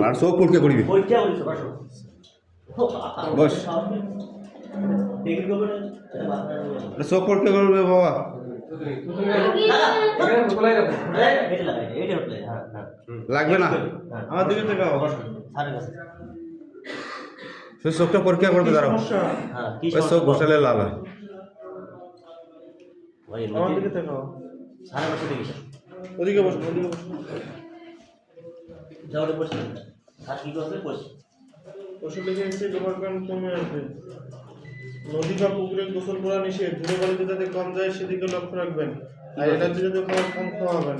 আর চোখ পড়কে করবি বস চোখ পড়কে করবে বাবা লাগবে না আমার দিকে দেখাও সে চোখটা পরীক্ষা করবে দাঁড়াও ওই চোখ ঘষালে লাল হয় আমার দিকে দেখাও ওদিকে বসো ওদিকে বসো যাওয়ারে বসে আর কি করবে বসে ওষুধ লিখে এসে তোমার কান কমে আসবে নদী বা পুকুরে গোসল করা নিষেধ ধুলো বালিতে যাতে কম যায় সেদিকে লক্ষ্য রাখবেন আর এলার্জি যাতে খাবার কম খাওয়াবেন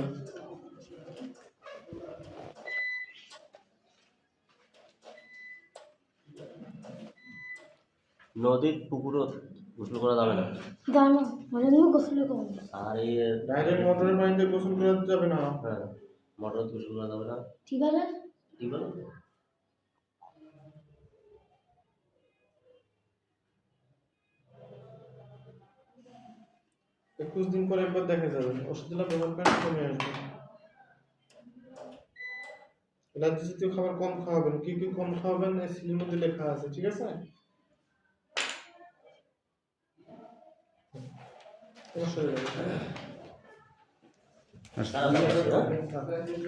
নদীর পুকুরও গোসল করা যাবে না দাঁড়ানো মানে আমি গোসল করব আর এই ডাইরেক্ট মোটরের পানিতে গোসল করা যাবে না হ্যাঁ মোটর গোসল করা যাবে না ঠিক আছে ঠিক বলো একুশ দিন পরে একবার দেখা যাবে ওষুধ দিলে ব্যবহার করেন কমে আসবে এলার্জি জাতীয় খাবার কম খাওয়াবেন কি কি কম খাওয়াবেন এই সিলের মধ্যে লেখা আছে ঠিক আছে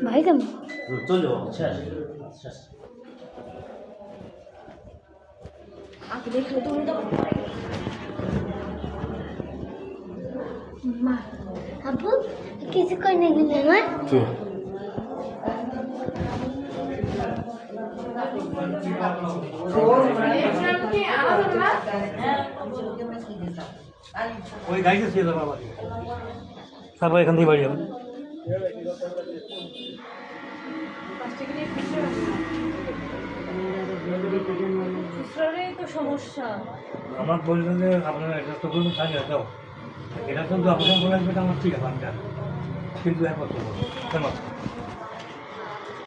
ভাই কেমন চল যাবো শেষ শেষ আগে দেখলে তুমি তো মা আব্বু কিছু কই না গেলে না ওই গাড়িতে শুয়ে যাবো আবার তারপর এখান থেকে বাড়ি যাবো তো সমস্যা আমার বললেন যে আপনার একটা তো কোনো কাজ আছে এটা কিন্তু আপনার বলে আমার ঠিক আছে আমি জানি। কিন্তু একমাত্র কেন